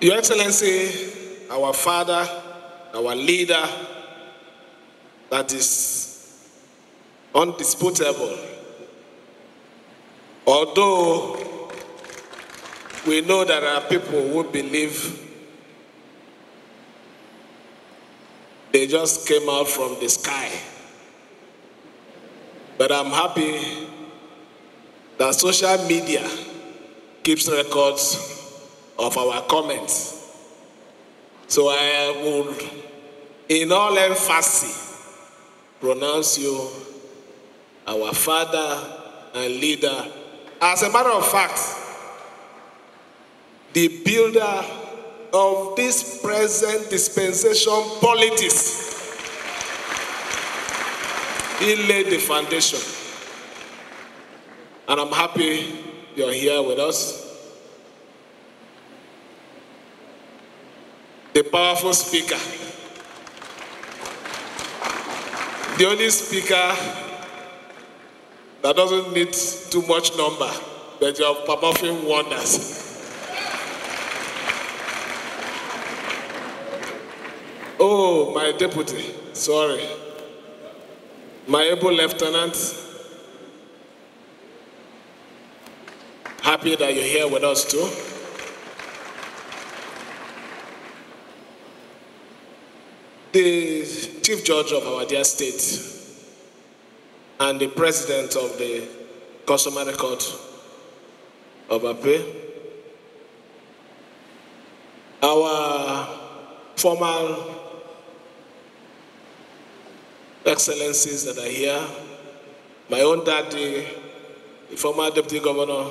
Your Excellency, our father, our leader, that is undisputable. Although we know there are people who believe they just came out from the sky. But I'm happy that social media keeps records of our comments. So I will, in all emphasis, pronounce you our father and leader. As a matter of fact, the builder of this present dispensation politics. He laid the foundation. And I'm happy you're here with us. The powerful speaker. The only speaker that doesn't need too much number, but you're performing wonders. Oh, my deputy, sorry. My able lieutenant, happy that you're here with us too. The Chief Judge of our dear state and the President of the Customary Court of Appeal, our formal excellencies that are here, my own daddy, the former Deputy Governor,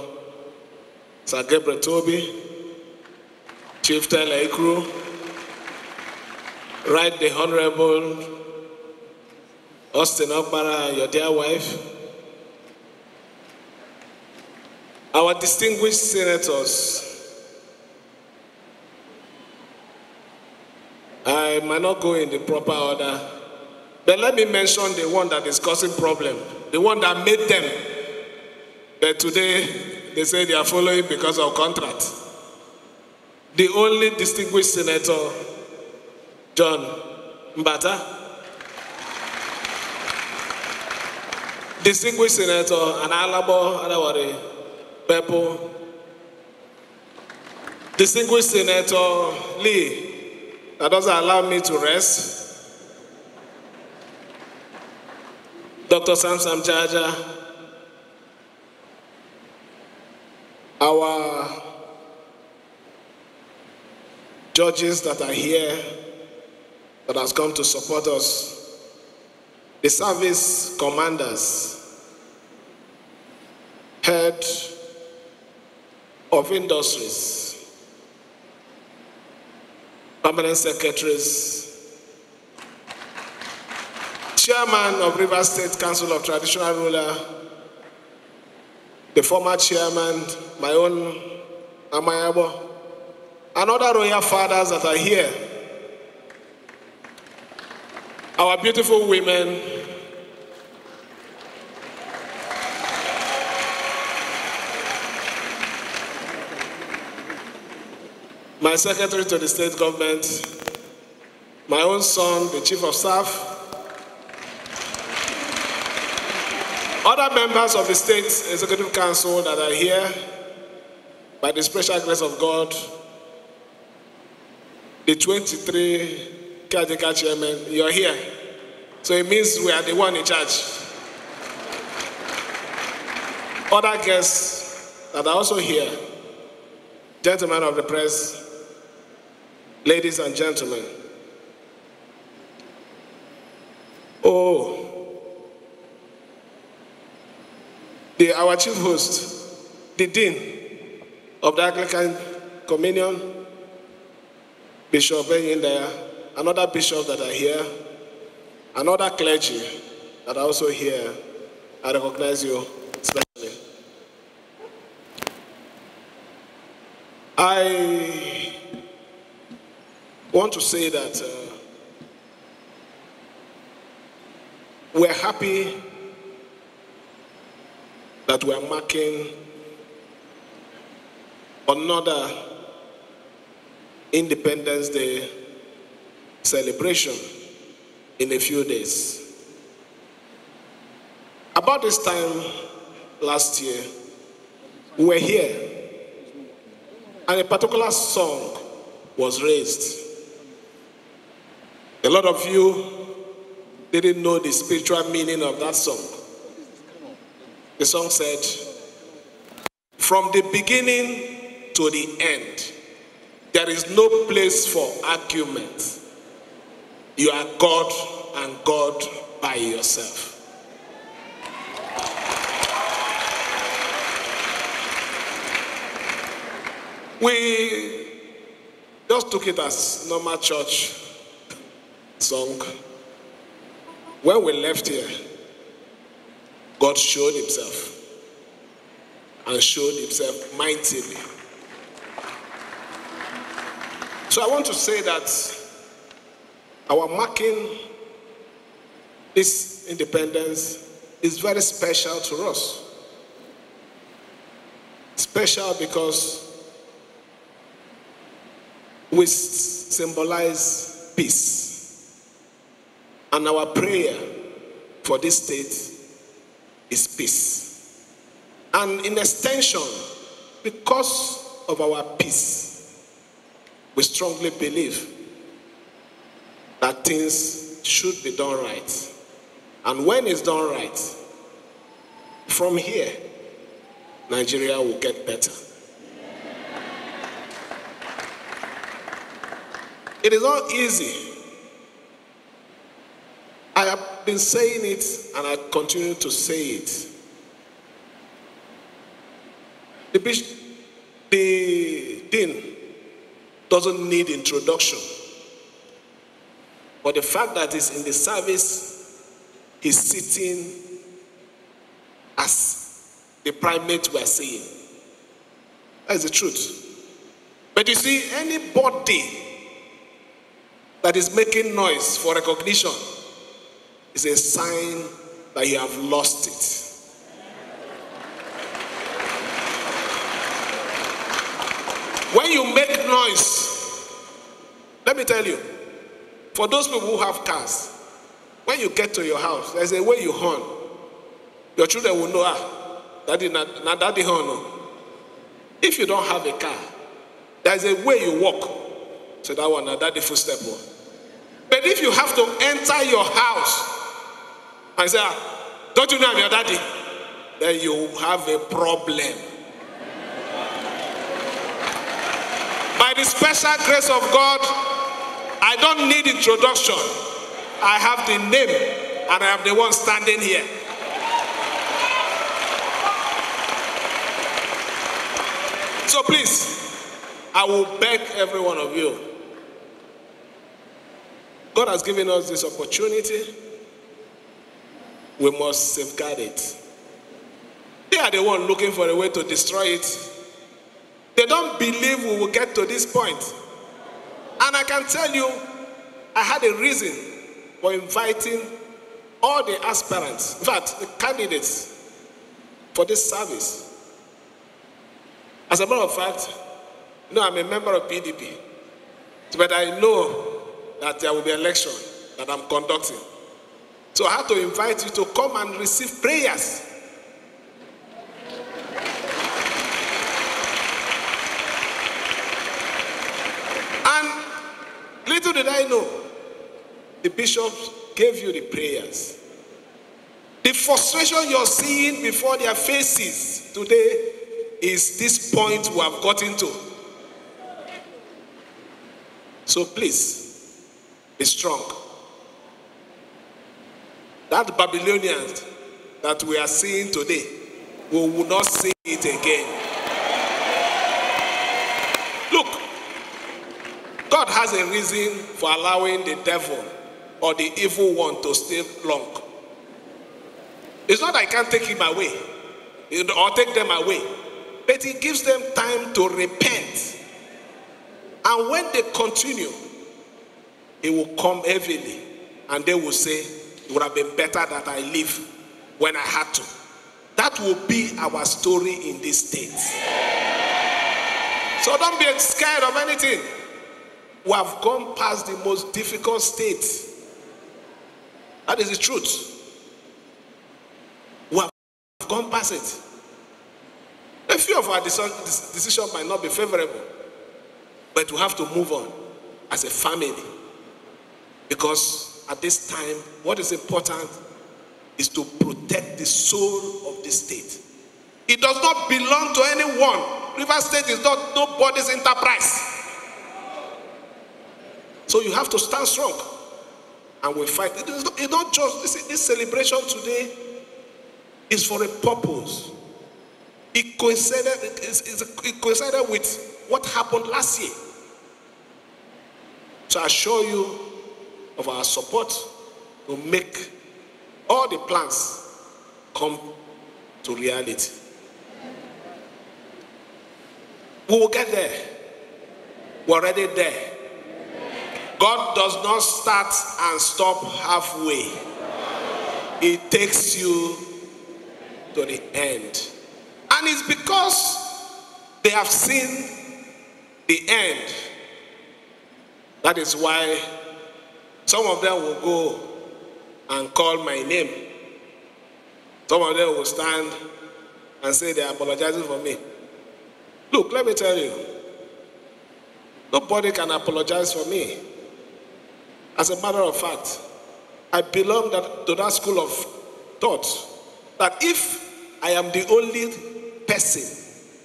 Sir Gabriel Toby, Chief Taylor Ikru, Right the Honorable Austin Okpara and your dear wife, our distinguished senators. I might not go in the proper order, but let me mention the one that is causing problem, the one that made them. But today, they say they are following because of contract. The only distinguished senator, John Mbata. Distinguished Senator Analabo Adawari Beppo. Distinguished Senator Lee, that doesn't allow me to rest. Dr. Samsam Jaja. Our judges that are here, that has come to support us, the service commanders, head of industries, permanent secretaries, chairman of Rivers State Council of Traditional Ruler, the former chairman, my own Amaewhule, and other royal fathers that are here. Our beautiful women, my secretary to the state government, my own son, the chief of staff, other members of the state executive council that are here, by the special grace of God, the 23 caretaker chairman, you're here. So it means we are the one in charge. Other guests that are also here, gentlemen of the press, ladies and gentlemen. Our chief host, the dean of the Anglican Communion, Bishop Enyindaya, and other bishops that are here, and other clergy that are also here. I recognize you especially. I want to say that we're happy that we're marking another Independence Day celebration in a few days. About this time last year, we were here, and a particular song was raised. A lot of you didn't know the spiritual meaning of that song. The song said, "From the beginning to the end, there is no place for argument. You are God and God by yourself." We just took it as normal church song. When we left here, God showed himself, and showed himself mightily. So I want to say that our marking this independence is very special to us. Special because we symbolize peace. And our prayer for this state is peace. And in extension, because of our peace, we strongly believe that things should be done right. And when it's done right, from here, Nigeria will get better. It is not easy. I have been saying it, and I continue to say it. The dean doesn't need introduction. But the fact that he's in the service, he's sitting as the primate we're seeing. That's the truth. But you see, anybody that is making noise for recognition is a sign that you have lost it. When you make noise, let me tell you, for those people who have cars, when you get to your house, there's a way you horn. Your children will know, daddy, not daddy horn. No. If you don't have a car, there's a way you walk. So that one, daddy footstep. But if you have to enter your house and say, don't you know I'm your daddy? Then you have a problem. By the special grace of God, I don't need introduction. I have the name, and I am the one standing here. So please, I will beg every one of you. God has given us this opportunity. We must safeguard it. They are the ones looking for a way to destroy it. They don't believe we will get to this point. And I can tell you, I had a reason for inviting all the aspirants, in fact, the candidates for this service. As a matter of fact, you know, I'm a member of PDP, but I know that there will be an election that I'm conducting. So I had to invite you to come and receive prayers. And little did I know, the bishop gave you the prayers. The frustration you're seeing before their faces today is this point we have gotten to. So please, be strong. That Babylonian that we are seeing today, we will not see it again. Look, God has a reason for allowing the devil or the evil one to stay long. It's not that I can't take him away or take them away, but he gives them time to repent. And when they continue, he will come heavily, and they will say, it would have been better that I live when I had to. That will be our story in this state. So don't be scared of anything. We have gone past the most difficult state. That is the truth. We have gone past it. A few of our decisions might not be favorable, but we have to move on as a family. Because at this time, what is important is to protect the soul of the state. It does not belong to anyone. River State is not nobody's enterprise. So you have to stand strong, and we fight. It's not just this celebration today is for a purpose. It coincided with what happened last year. So I assure you of our support to make all the plans come to reality. We will get there. We're already there. God does not start and stop halfway. It takes you to the end. And it's because they have seen the end. That is why some of them will go and call my name. Some of them will stand and say they are apologizing for me. Look, let me tell you, nobody can apologize for me. As a matter of fact, I belong to that school of thought that if I am the only person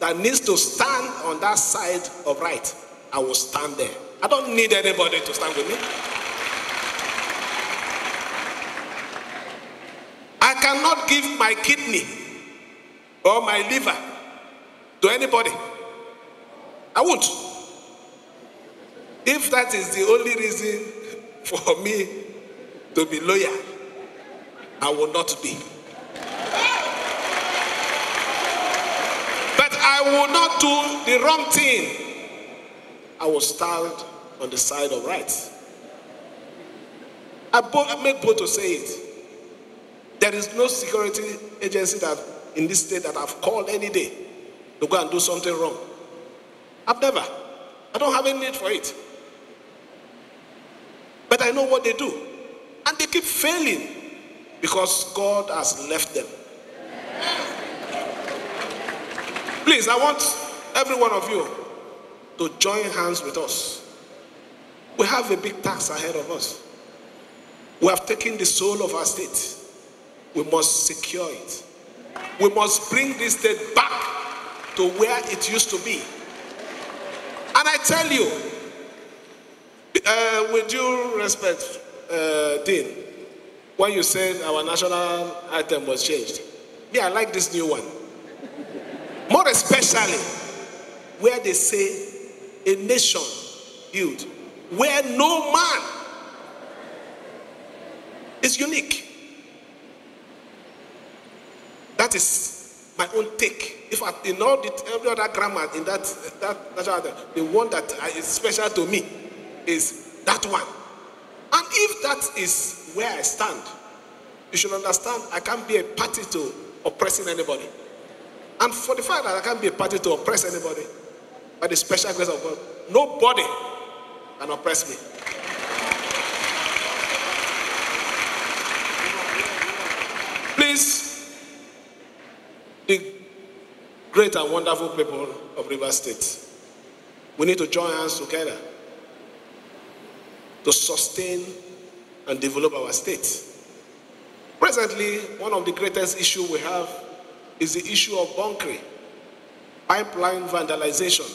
that needs to stand on that side of right, I will stand there. I don't need anybody to stand with me. I cannot give my kidney or my liver to anybody. I won't. If that is the only reason for me to be loyal, I will not be. But I will not do the wrong thing. I will stand on the side of right. I make bold to say it. There is no security agency that in this state that I've called any day to go and do something wrong. I've never. I don't have any need for it. But I know what they do. And they keep failing because God has left them. Please, I want every one of you to join hands with us. We have a big task ahead of us. We have taken the soul of our state. We must secure it. We must bring this state back to where it used to be. And I tell you, with due respect, Dean, when you said our national anthem was changed, me, I like this new one. More especially where they say a nation built where no man is unique. That is my own take. If in all every other grammar in that the one that is special to me is that one. And if that is where I stand, you should understand I can't be a party to oppressing anybody. And for the fact that I can't be a party to oppress anybody, by the special grace of God, nobody can oppress me. Please, the great and wonderful people of River State, we need to join hands together to sustain and develop our state. Presently, one of the greatest issues we have is the issue of bunkering, pipeline vandalization.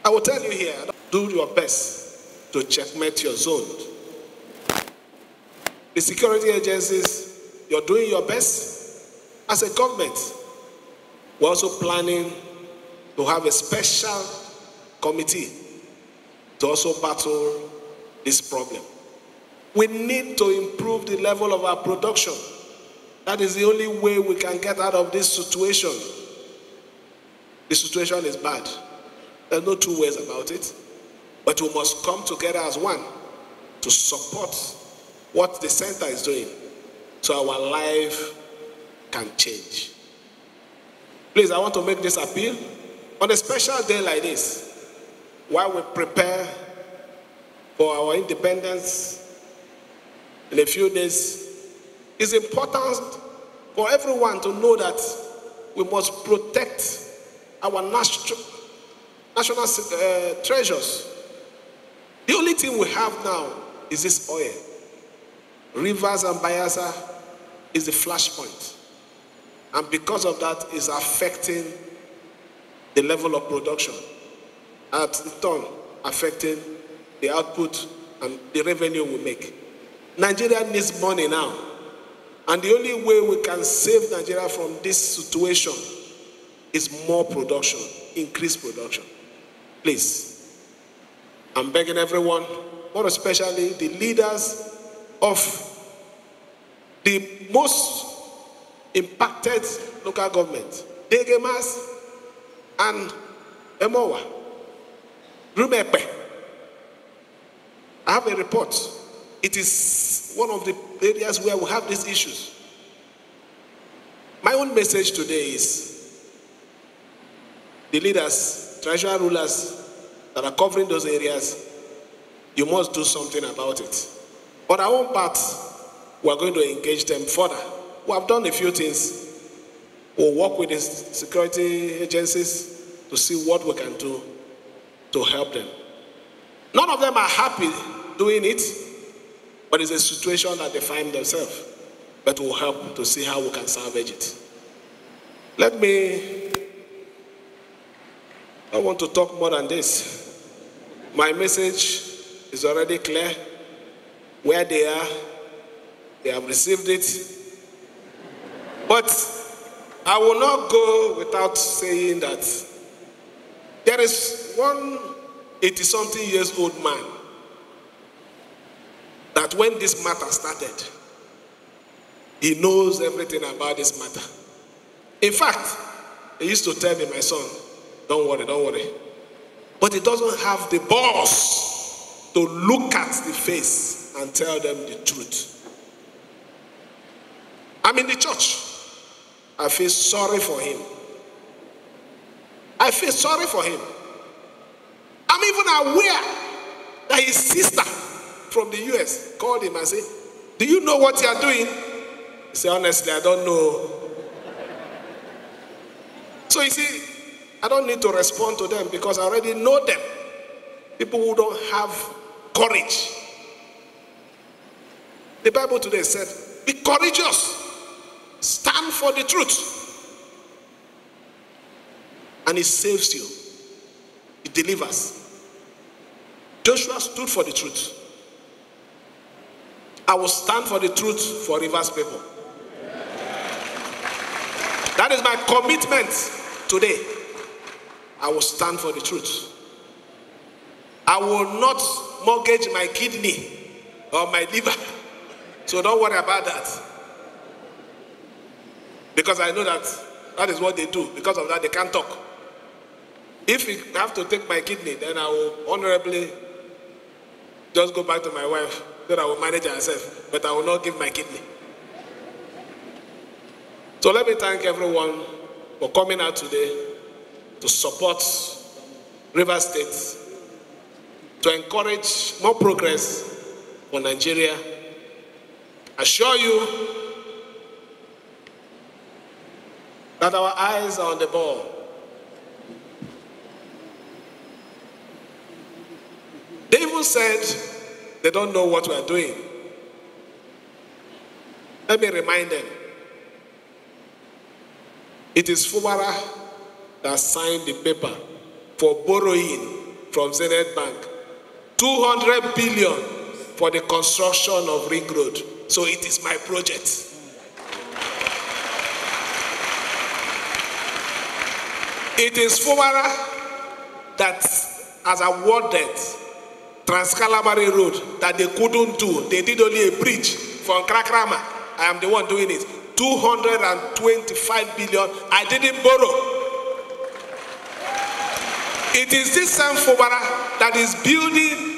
I will tell you here, do your best to checkmate your zone. The security agencies, you're doing your best. As a government, we're also planning to have a special committee to also battle this problem. We need to improve the level of our production. That is the only way we can get out of this situation. The situation is bad. There's no two ways about it. But we must come together as one to support what the center is doing so our life can change. Please, I want to make this appeal. On a special day like this, while we prepare for our independence in a few days, it's important for everyone to know that we must protect our national treasures. The only thing we have now is this oil. Rivers and Bayelsa is the flashpoint. And because of that, it's affecting the level of production. At the turn, affecting the output and the revenue we make. Nigeria needs money now. And the only way we can save Nigeria from this situation is more production, increased production. Please, I'm begging everyone, more especially the leaders of the most impacted local government, Degemas and Amaewhule, Rumepe. I have a report. It is one of the areas where we have these issues. My own message today is the leaders, treasurer rulers that are covering those areas, you must do something about it. On our own part, we are going to engage them further. We have done a few things. We'll work with the security agencies to see what we can do to help them. None of them are happy doing it, but it's a situation that they find themselves. But we'll help to see how we can salvage it. I want to talk more than this. My message is already clear. Where they are, they have received it. But I will not go without saying that there is one 80-something years old man that when this matter started, he knows everything about this matter. In fact, he used to tell me, my son, don't worry, don't worry. But he doesn't have the balls to look at the face and tell them the truth. I'm in the church. I feel sorry for him. I feel sorry for him. I'm even aware that his sister from the US called him and said, do you know what you are doing? He said, honestly, I don't know. So you see, I don't need to respond to them because I already know them. People who don't have courage. The Bible today said, be courageous. Stand for the truth. And it saves you. It delivers. Joshua stood for the truth. I will stand for the truth for Rivers people. That is my commitment today. I will stand for the truth. I will not mortgage my kidney or my liver. So don't worry about that. Because I know that is what they do. Because of that, they can't talk. If you have to take my kidney, then I will honorably just go back to my wife. Then I will manage herself. But I will not give my kidney. So let me thank everyone for coming out today to support Rivers State, to encourage more progress for Nigeria. I assure you that our eyes are on the ball. They even said they don't know what we are doing. Let me remind them. It is Fubara that signed the paper for borrowing from Zenith Bank 200 billion for the construction of Ring Road. So it is my project. It is Fubara that has awarded Trans-Calabari Road that they couldn't do. They did only a bridge from Krakrama. I am the one doing it. 225 billion. I didn't borrow. It is this same Fubara that is building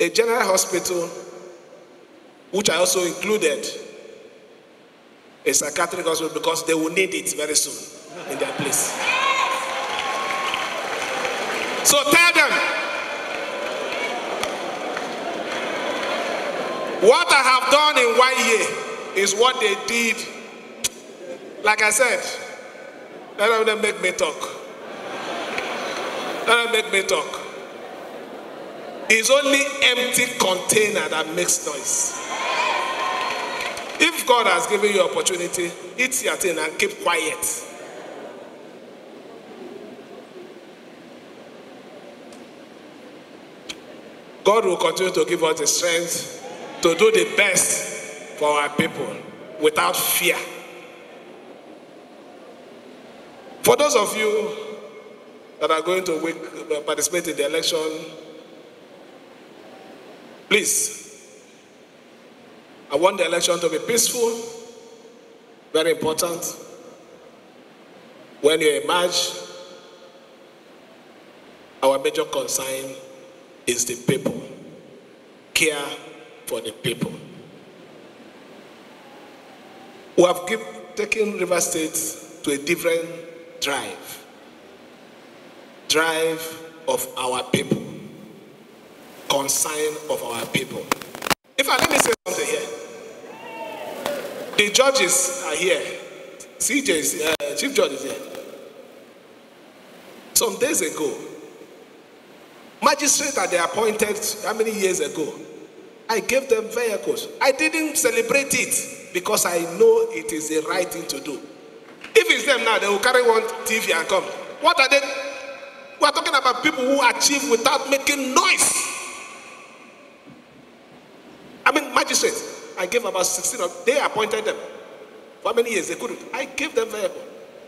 a general hospital, which I also included a psychiatric hospital because they will need it very soon in their place. So tell them What I have done in 1 year is what they did. Like I said, let them make me talk. Let them make me talk. It's only empty container that makes noise. If God has given you opportunity, eat your thing and keep quiet. God will continue to give us the strength to do the best for our people without fear. For those of you that are going to participate in the election, please, I want the election to be peaceful, very important. When you emerge, our major concern is the people. Care for the people. We have taken River State to a different drive. Drive of our people. Concern of our people. Let me say something here. The judges are here. Chief Judge is here. Some days ago, magistrates that they appointed how many years ago, I gave them vehicles. I didn't celebrate it because I know it is the right thing to do. If it's them now, they will carry one TV and come. What are they? We are talking about people who achieve without making noise. Magistrates, I gave about 16 of them. They appointed them. For how many years? They couldn't. I gave them vehicles.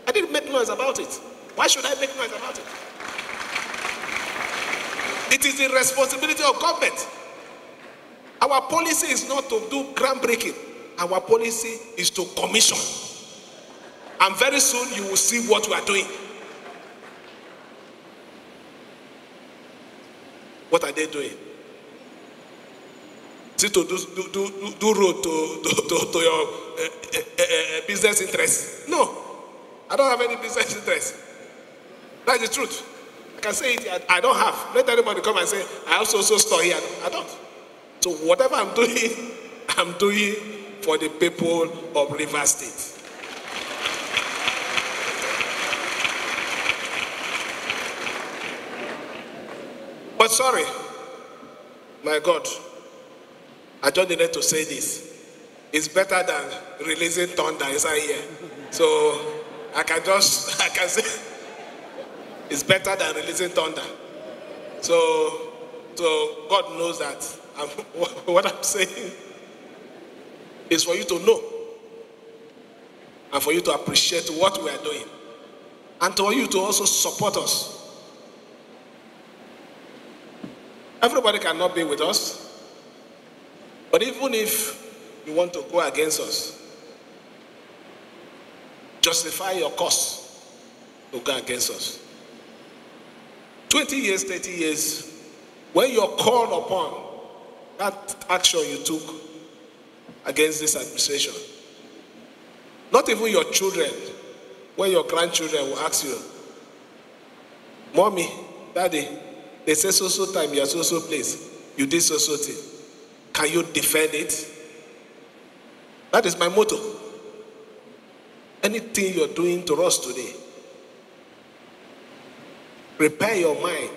I didn't make noise about it. Why should I make noise about it? It is the responsibility of government. Our policy is not to do groundbreaking. Our policy is to commission. And very soon you will see what we are doing. What are they doing? Is it to do road to your business interests? No. I don't have any business interest. That's the truth. I can say it, I don't have. Let anybody come and say, I also store here. I don't. So whatever I'm doing for the people of River State. But sorry, my God, I just needed to say this. It's better than releasing thunder inside here. So I can say it's better than releasing thunder. So God knows that what I'm saying is for you to know and for you to appreciate what we are doing and for you to also support us. Everybody cannot be with us, but even if you want to go against us, justify your cause to go against us. 20 years, 30 years, when you're called upon, that action you took against this administration, not even your children, when your grandchildren will ask you, Mommy, Daddy, they say so time, you are so place, you did so thing. Can you defend it? That is my motto. Anything you're doing to us today, prepare your mind.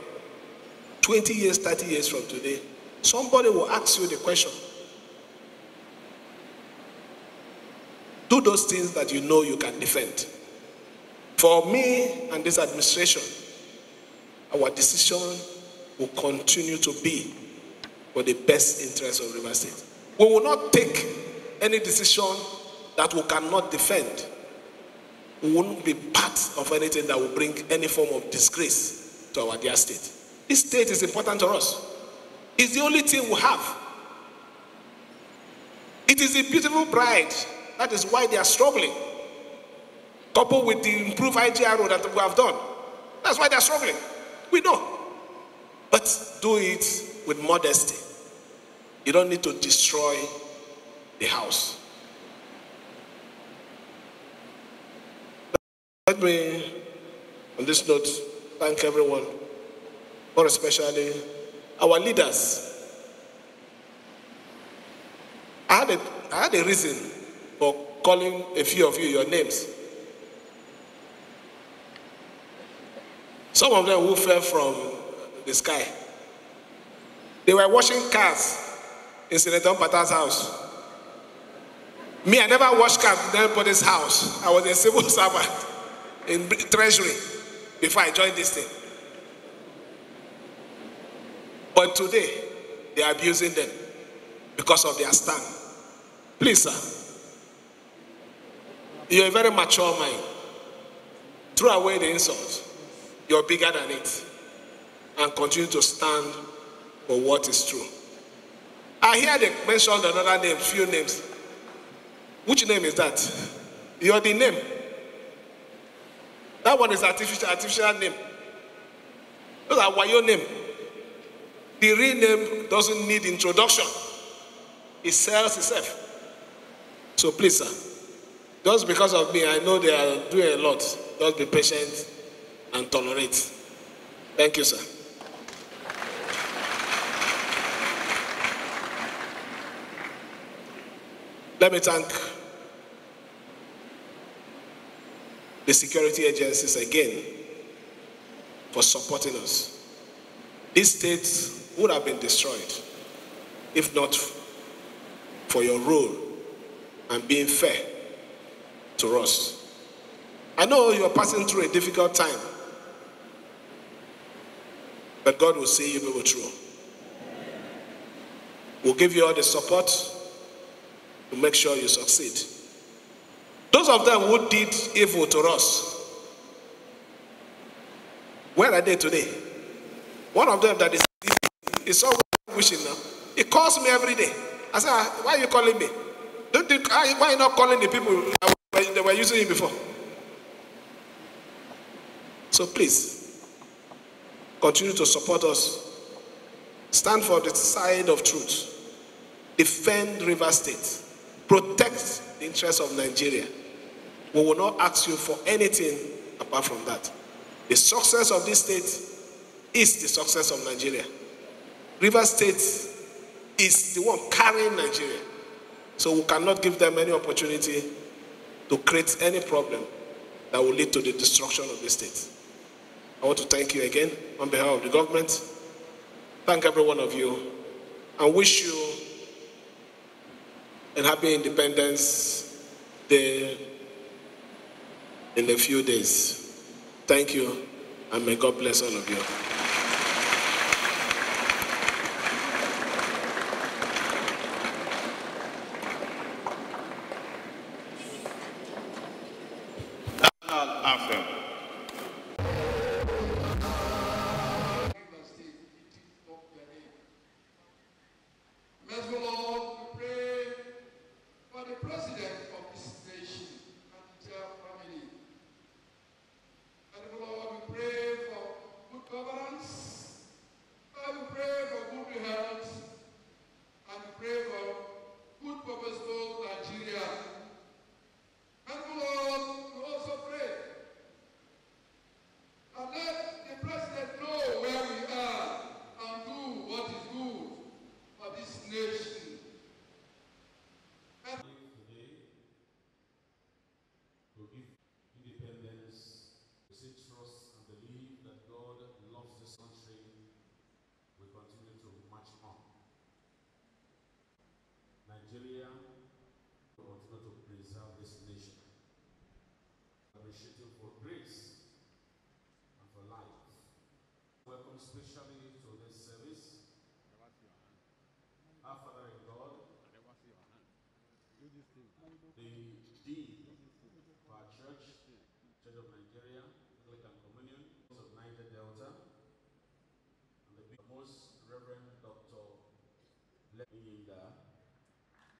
20 years, 30 years from today, somebody will ask you the question. Do those things that you know you can defend. For me and this administration, our decision will continue to be for the best interest of River State. We will not take any decision that we cannot defend. We won't be part of anything that will bring any form of disgrace to our dear state. This state is important to us. It's the only thing we have. It is a beautiful bride. That is why they are struggling. Coupled with the improved IGRO that we have done. That's why they are struggling. We know. But do it with modesty. You don't need to destroy the house. Let me, on this note, thank everyone, more especially our leaders. I had a reason for calling a few of you your names. Some of them who fell from the sky. They were washing cars in Senator Pata's house. Me, I never washed cars in anybody's house. I was a civil servant in Treasury before I joined this thing. But today, they are abusing them because of their stand. Please, sir, you're a very mature mind. Throw away the insults. You're bigger than it. And continue to stand for what is true. I hear they mentioned another name, few names. Which name is that? You're the name. That one is artificial name. Those are your name. The real name doesn't need introduction. It sells itself. So please, sir, just because of me, I know they are doing a lot. Just be patient and tolerate. Thank you, sir. Let me thank the security agencies again for supporting us. This state would have been destroyed if not for your role and being fair to us. I know you are passing through a difficult time, but God will see you through. We'll give you all the support to make sure you succeed. Those of them who did evil to us, where are they today? One of them that is always wishing now. He calls me every day. I said, why are you calling me? Why are you not calling the people that were using him before? So please, continue to support us. Stand for the side of truth. Defend River State. Protect the interests of Nigeria. We will not ask you for anything apart from that. The success of this state is the success of Nigeria. River State is the one carrying Nigeria. So we cannot give them any opportunity to create any problem that will lead to the destruction of the state. I want to thank you again on behalf of the government. Thank every one of you and wish you a happy Independence Day in a few days. Thank you, and may God bless all of you.